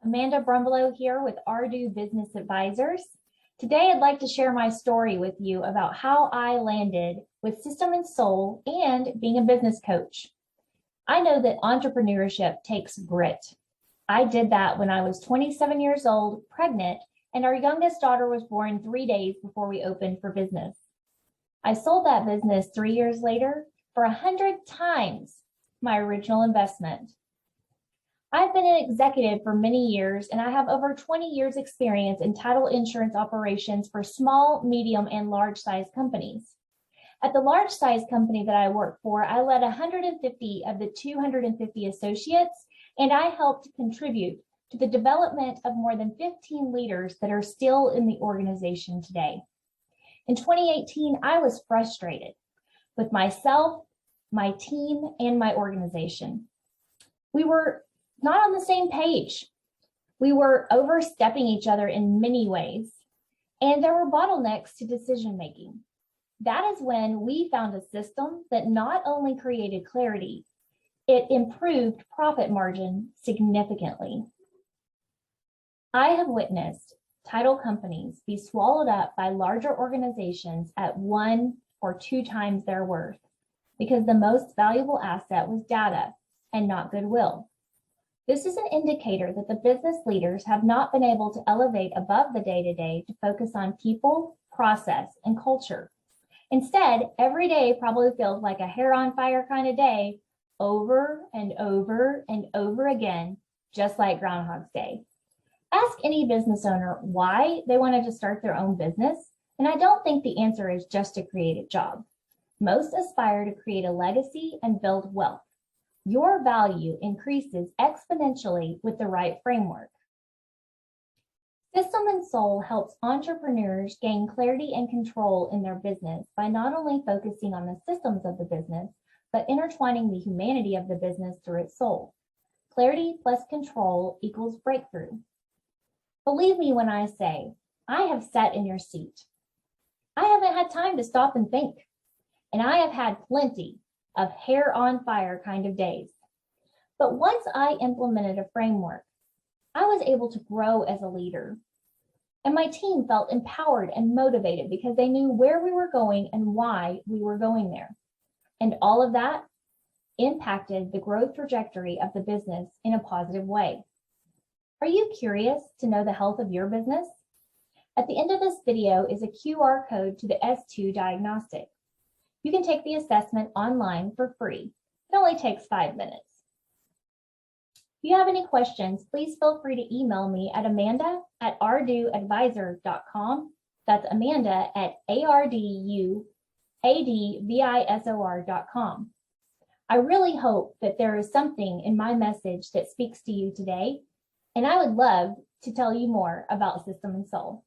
Amanda Brumbelow here with ARDU Business Advisors. Today, I'd like to share my story with you about how I landed with System and Soul and being a business coach. I know that entrepreneurship takes grit. I did that when I was 27 years old, pregnant, and our youngest daughter was born 3 days before we opened for business. I sold that business 3 years later for 100 times my original investment. I've been an executive for many years, and I have over 20 years experience in title insurance operations for small, medium, and large-size companies. At the large-size company that I work for, I led 150 of the 250 associates, and I helped contribute to the development of more than 15 leaders that are still in the organization today. In 2018, I was frustrated with myself, my team, and my organization. We were not on the same page. We were overstepping each other in many ways, and there were bottlenecks to decision making. That is when we found a system that not only created clarity, it improved profit margin significantly. I have witnessed title companies be swallowed up by larger organizations at 1 or 2 times their worth because the most valuable asset was data and not goodwill. This is an indicator that the business leaders have not been able to elevate above the day-to-day to focus on people, process, and culture. Instead, every day probably feels like a hair on fire kind of day, over and over and over again, just like Groundhog's Day. Ask any business owner why they wanted to start their own business, and I don't think the answer is just to create a job. Most aspire to create a legacy and build wealth. Your value increases exponentially with the right framework. System and Soul helps entrepreneurs gain clarity and control in their business by not only focusing on the systems of the business, but intertwining the humanity of the business through its soul. Clarity plus control equals breakthrough. Believe me when I say, I have sat in your seat. I haven't had time to stop and think, and I have had plenty of hair on fire kind of days. But once I implemented a framework, I was able to grow as a leader. And my team felt empowered and motivated because they knew where we were going and why we were going there. And all of that impacted the growth trajectory of the business in a positive way. Are you curious to know the health of your business? At the end of this video is a QR code to the S2 diagnostic. You can take the assessment online for free. It only takes 5 minutes. If you have any questions, please feel free to email me at amanda@arduadvisor.com. That's Amanda at ARDUADVISOR.com. I really hope that there is something in my message that speaks to you today, and I would love to tell you more about System and Soul.